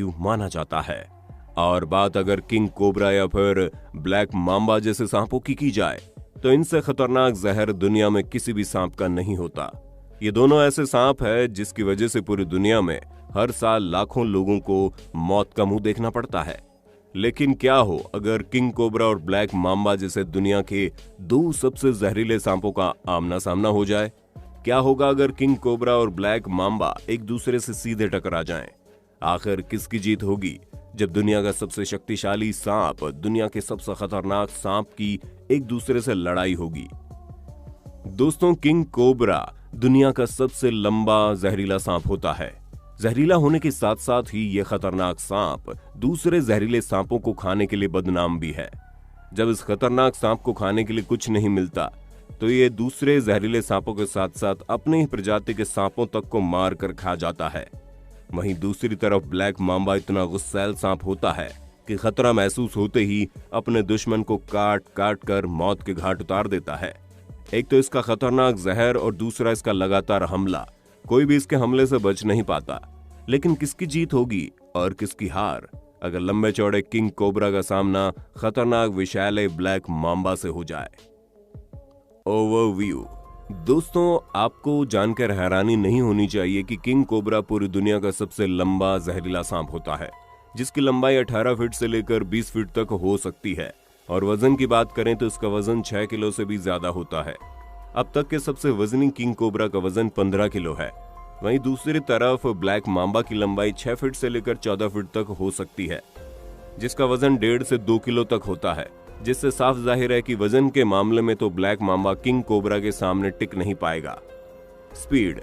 माना जाता है। और बात अगर किंग कोबरा या फिर ब्लैक मांबा जैसे सांपों की जाए तो इनसे खतरनाक जहर दुनिया में किसी भी सांप का नहीं होता। ये दोनों ऐसे सांप है जिसकी वजह से पूरी दुनिया में हर साल लाखों लोगों को मौत का मुंह देखना पड़ता है। लेकिन क्या हो अगर किंग कोबरा और ब्लैक मांबा जैसे दुनिया के दो सबसे जहरीले सांपों का आमना सामना हो जाए? क्या होगा अगर किंग कोबरा और ब्लैक मांबा एक दूसरे से सीधे टकरा जाएं? आखिर किसकी जीत होगी जब दुनिया का सबसे शक्तिशाली सांप दुनिया के सबसे खतरनाक सांप की एक दूसरे से लड़ाई होगी? दोस्तों, किंग कोबरा दुनिया का सबसे लंबा जहरीला सांप होता है। जहरीला होने के साथ साथ ही यह खतरनाक सांप दूसरे जहरीले सांपों को खाने के लिए बदनाम भी है। जब इस खतरनाक सांप को खाने के लिए कुछ नहीं मिलता तो ये दूसरे जहरीले सांपों के साथ साथ अपने ही प्रजाति के सांपों तक को मार कर खा जाता है। वहीं दूसरी तरफ ब्लैक मांबा इतना गुस्सैल सांप होता है कि खतरा महसूस होते ही अपने दुश्मन को काट काट कर मौत के घाट उतार देता है। एक तो इसका खतरनाक जहर और दूसरा इसका लगातार हमला। कोई भी इसके हमले से बच नहीं पाता। लेकिन किसकी जीत होगी और किसकी हार अगर लंबे चौड़े किंग कोबरा का सामना खतरनाक विषैले ब्लैक मांबा से हो जाए? ओवरव्यू। दोस्तों, आपको जानकर हैरानी नहीं होनी चाहिए कि किंग कोबरा पूरी दुनिया का सबसे लंबा जहरीला सांप होता है, जिसकी लंबाई 18 फीट से लेकर 20 फीट तक हो सकती है। और वजन की बात करें तो इसका वजन 6 किलो से भी ज्यादा होता है। अब तक के सबसे वजनी किंग कोबरा का वजन 15 किलो है। वहीं दूसरी तरफ ब्लैक मांबा की लंबाई 6 फीट से लेकर 14 फीट तक हो सकती है, जिसका वजन 1.5 से 2 किलो तक होता है, जिससे साफ जाहिर है कि वजन के मामले में तो ब्लैक मांबा किंग कोबरा के सामने टिक नहीं पाएगा। स्पीड।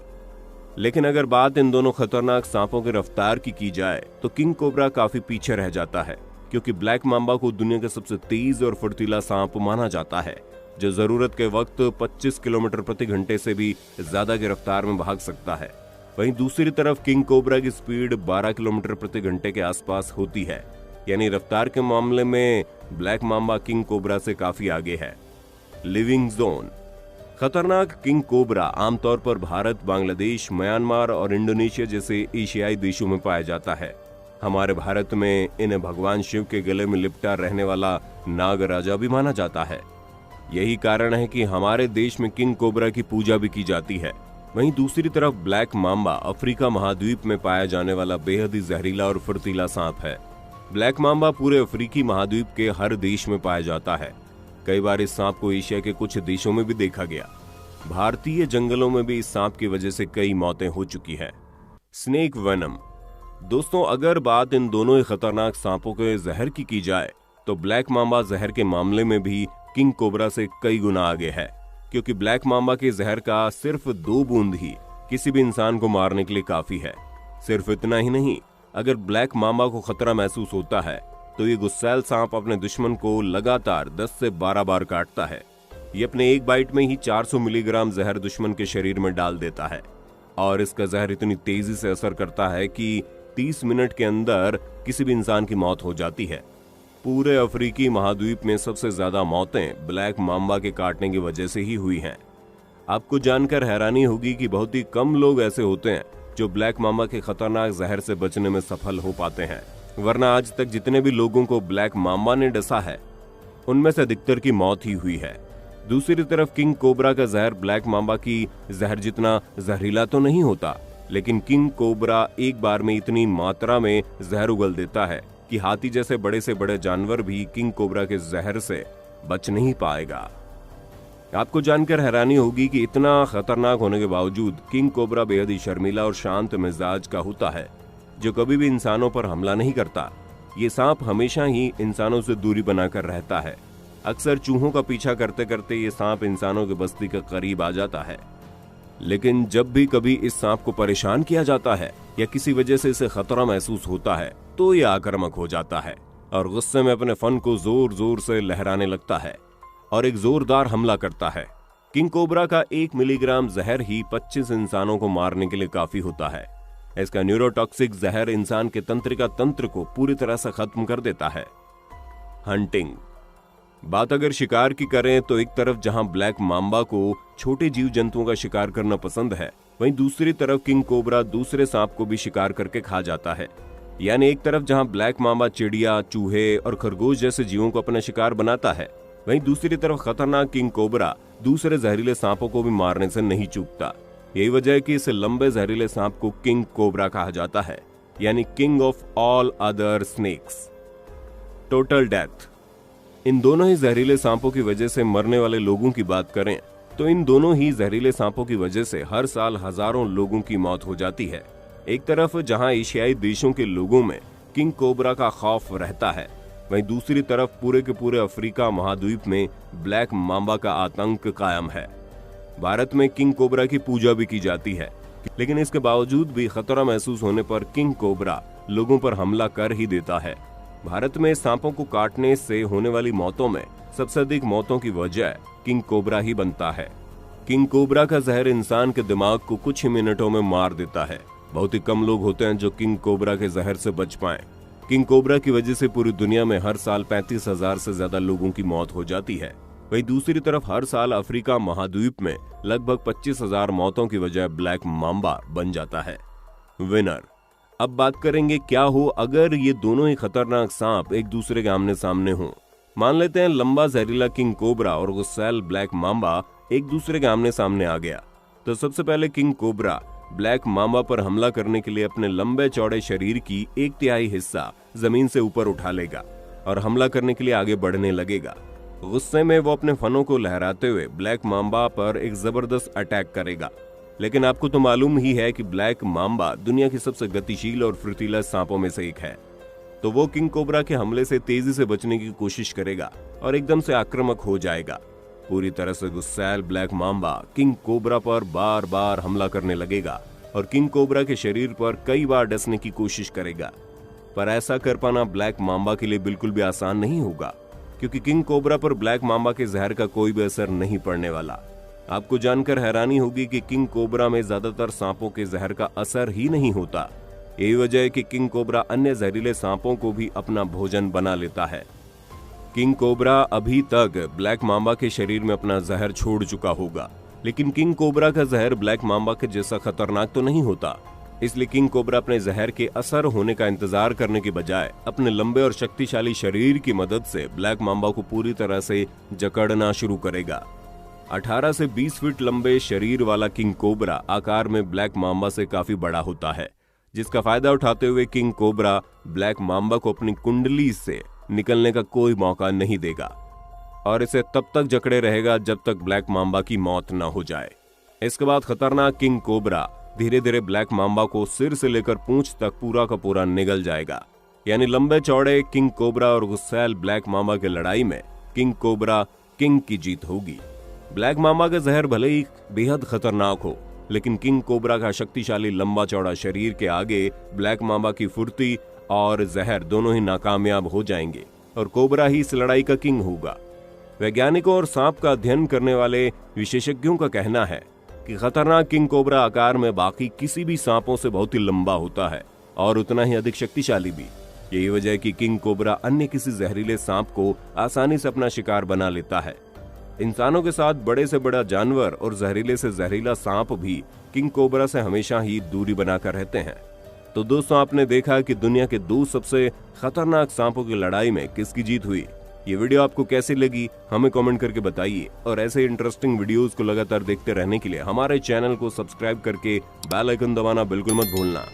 लेकिन अगर बात इन दोनों खतरनाक सांपों की रफ्तार की जाए तो किंग कोबरा काफी पीछे रह जाता है, क्योंकि ब्लैक मांबा को दुनिया का सबसे तेज और फुर्तीला सांप माना जाता है, जो जरूरत के वक्त 25 किलोमीटर प्रति घंटे से भी ज्यादा की रफ्तार में भाग सकता है। वहीं दूसरी तरफ किंग कोबरा की स्पीड 12 किलोमीटर प्रति घंटे के आसपास होती है, यानी रफ्तार के मामले में ब्लैक मांबा किंग कोबरा से काफी आगे है। Living zone. खतरनाक किंग कोबरा आमतौर पर भारत, बांग्लादेश, म्यांमार और इंडोनेशिया जैसे एशियाई देशों में पाया जाता है। हमारे भारत में इन्हें भगवान शिव के गले में लिपटा रहने वाला नाग राजा भी माना जाता है। यही कारण है कि हमारे देश में किंग कोबरा की पूजा भी की जाती है। वहीं दूसरी तरफ ब्लैक मांबा अफ्रीका महाद्वीप में पाया जाने वाला बेहद ही जहरीला और फुर्तीला सांप है। ब्लैक मांबा पूरे अफ्रीकी महाद्वीप के हर देश में पाया जाता है। कई बार इस सांप को एशिया के कुछ देशों में भी देखा गया। भारतीय जंगलों में भी इस सांप की वजह से कई मौतें हो चुकी हैं। Snake venom. दोस्तों, अगर बात इन दोनों ही खतरनाक सांपों के जहर की जाए तो ब्लैक मांबा जहर के मामले में भी किंग कोबरा से कई गुना आगे है, क्योंकि ब्लैक मांबा के जहर का सिर्फ 2 बूंद ही किसी भी इंसान को मारने के लिए काफी है। सिर्फ इतना ही नहीं, अगर ब्लैक मांबा को खतरा महसूस होता है तो ये गुस्सैल सांप अपने दुश्मन को लगातार 10 से 12 बार काटता है। ये अपने एक बाइट में ही 400 मिलीग्राम जहर दुश्मन के शरीर में डाल देता है, और इसका जहर इतनी तेजी से असर करता है कि 30 मिनट के अंदर किसी भी इंसान की मौत हो जाती है। पूरे अफ्रीकी महाद्वीप में सबसे ज्यादा मौतें ब्लैक मांबा के काटने की वजह से ही हुई हैं। आपको जानकर हैरानी होगी कि बहुत ही कम लोग ऐसे होते हैं जो ब्लैक मांबा के खतरनाक जहर से बचने में सफल हो पाते हैं, वरना आज तक जितने भी लोगों को ब्लैक मांबा ने डसा है उनमें से अधिकतर की मौत ही हुई है। दूसरी तरफ किंग कोबरा का जहर ब्लैक मांबा की जहर जितना जहरीला तो नहीं होता, लेकिन किंग कोबरा एक बार में इतनी मात्रा में जहर उगल देता है कि हाथी जैसे बड़े से बड़े जानवर भी किंग कोबरा के जहर से बच नहीं पाएगा। आपको जानकर हैरानी होगी कि इतना खतरनाक होने के बावजूद किंग कोबरा बेहद ही शर्मीला और शांत मिजाज का होता है, जो कभी भी इंसानों पर हमला नहीं करता। ये सांप हमेशा ही इंसानों से दूरी बनाकर रहता है। अक्सर चूहों का पीछा करते करते ये सांप इंसानों की बस्ती के करीब आ जाता है, लेकिन जब भी कभी इस सांप को परेशान किया जाता है या किसी वजह से इसे खतरा महसूस होता है तो ये आक्रामक हो जाता है और गुस्से में अपने फन को जोर जोर से लहराने लगता है और एक जोरदार हमला करता है। किंग कोबरा का 1 मिलीग्राम जहर ही 25 इंसानों को मारने के लिए काफी होता है। इसका न्यूरोटॉक्सिक जहर इंसान के तंत्रिका तंत्र को पूरी तरह से खत्म कर देता है। हंटिंग। बात अगर शिकार की करें तो एक तरफ जहां ब्लैक मांबा को छोटे जीव जंतुओं का शिकार करना पसंद है, वहीं दूसरी तरफ किंग कोबरा दूसरे सांप को भी शिकार करके खा जाता है। यानी एक तरफ जहां ब्लैक मांबा चिड़िया, चूहे और खरगोश जैसे जीवों को अपना शिकार बनाता है, वहीं दूसरी तरफ खतरनाक किंग कोबरा दूसरे जहरीले सांपों को भी मारने से नहीं चूकता। यही वजह है कि इस लंबे जहरीले सांप को किंग कोबरा कहा जाता है, यानी king of all other snakes. Total death. इन दोनों ही जहरीले सांपों की वजह से मरने वाले लोगों की बात करें तो इन दोनों ही जहरीले सांपों की वजह से हर साल हजारों लोगों की मौत हो जाती है। एक तरफ जहां एशियाई देशों के लोगों में किंग कोबरा का खौफ रहता है, वहीं दूसरी तरफ पूरे के पूरे अफ्रीका महाद्वीप में ब्लैक मांबा का आतंक कायम है। भारत में किंग कोबरा की पूजा भी की जाती है, लेकिन इसके बावजूद भी खतरा महसूस होने पर किंग कोबरा लोगों पर हमला कर ही देता है। भारत में सांपों को काटने से होने वाली मौतों में सबसे अधिक मौतों की वजह किंग कोबरा ही बनता है। किंग कोबरा का जहर इंसान के दिमाग को कुछ ही मिनटों में मार देता है। बहुत ही कम लोग होते हैं जो किंग कोबरा के जहर से बच पाएं। किंग कोबरा की वजह से पूरी दुनिया में हर साल 35,000 से ज्यादा लोगों की मौत हो जाती है। वहीं दूसरी तरफ हर साल अफ्रीका महाद्वीप में लगभग 25,000 मौतों की वजह ब्लैक मांबा बन जाता है। विनर। अब बात करेंगे क्या हो अगर ये दोनों ही खतरनाक सांप एक दूसरे के आमने सामने हों। मान लेते हैं लंबा जहरीला किंग कोबरा और गुस्सैल ब्लैक मांबा एक दूसरे के आमने सामने आ गया, तो सबसे पहले किंग कोबरा ब्लैक मांबा पर हमला करने के लिए अपने लंबे चौड़े शरीर की 1/3 हिस्सा जमीन से ऊपर उठा लेगा और हमला करने के लिए आगे बढ़ने लगेगा। गुस्से में वो अपने फनों को लहराते हुए ब्लैक मांबा पर एक जबरदस्त अटैक करेगा। लेकिन आपको तो मालूम ही है कि ब्लैक मांबा दुनिया की सबसे गतिशील और फुर्तीला सांपों में से एक है, तो वो किंग कोबरा के हमले से तेजी से बचने की कोशिश करेगा और एकदम से आक्रामक हो जाएगा। पूरी तरह से गुस्सैल ब्लैक मांबा किंग कोबरा पर बार बार हमला करने लगेगा और किंग कोबरा के शरीर पर कई बार डसने की कोशिश करेगा। पर ऐसा कर पाना ब्लैक मांबा के लिए बिल्कुल भी आसान नहीं होगा, क्योंकि किंग कोबरा पर ब्लैक मांबा के जहर का कोई भी असर नहीं पड़ने वाला। आपको जानकर हैरानी होगी कि किंग कोबरा में ज्यादातर सांपों के जहर का असर ही नहीं होता। यही वजह है कि किंग कोबरा अन्य जहरीले सांपों को भी अपना भोजन बना लेता है। किंग कोबरा अभी तक ब्लैक मांबा के शरीर में अपना जहर छोड़ चुका होगा, लेकिन किंग कोबरा का जहर ब्लैक मांबा के जैसा खतरनाक तो नहीं होता। इसलिए किंग कोबरा अपने जहर के असर होने का इंतजार करने के बजाय अपने लंबे और शक्तिशाली शरीर की मदद से ब्लैक मांबा को पूरी तरह से जकड़ना शुरू करेगा। 18 से 20 फीट लंबे शरीर वाला किंग कोबरा आकार में ब्लैक मांबा से काफी बड़ा होता है, जिसका फायदा उठाते हुए किंग कोबरा ब्लैक मांबा को अपनी कुंडली से निकलने का कोई मौका नहीं देगा और इसे तब तक जकड़े रहेगा जब तक ब्लैक मांबा की मौत न हो जाए। इसके बाद खतरनाक किंग कोबरा धीरे धीरे ब्लैक मांबा को सिर से लेकर पूंछ तक पूरा का पूरा निगल जाएगा। यानी लंबे चौड़े किंग कोबरा और गुस्सैल ब्लैक मांबा की लड़ाई में किंग कोबरा किंग की जीत होगी। ब्लैक मांबा का जहर भले ही बेहद खतरनाक हो, लेकिन किंग कोबरा का शक्तिशाली लंबा चौड़ा शरीर के आगे ब्लैक मांबा की फुर्ती और जहर दोनों ही नाकामयाब हो जाएंगे और कोबरा ही इस लड़ाई का किंग होगा। वैज्ञानिकों और सांप का अध्ययन करने वाले विशेषज्ञों का कहना है कि खतरनाक किंग कोबरा आकार में बाकी किसी भी सांपों से बहुत ही लंबा होता है और उतना ही अधिक शक्तिशाली भी। यही वजह है कि किंग कोबरा अन्य किसी जहरीले सांप को आसानी से अपना शिकार बना लेता है। इंसानों के साथ बड़े से बड़ा जानवर और जहरीले से जहरीला सांप भी किंग कोबरा से हमेशा ही दूरी बनाकर रहते हैं। तो दोस्तों, आपने देखा कि दुनिया के 2 सबसे खतरनाक सांपों की लड़ाई में किसकी जीत हुई। ये वीडियो आपको कैसी लगी हमें कमेंट करके बताइए और ऐसे इंटरेस्टिंग वीडियोस को लगातार देखते रहने के लिए हमारे चैनल को सब्सक्राइब करके बेल आइकन दबाना बिल्कुल मत भूलना।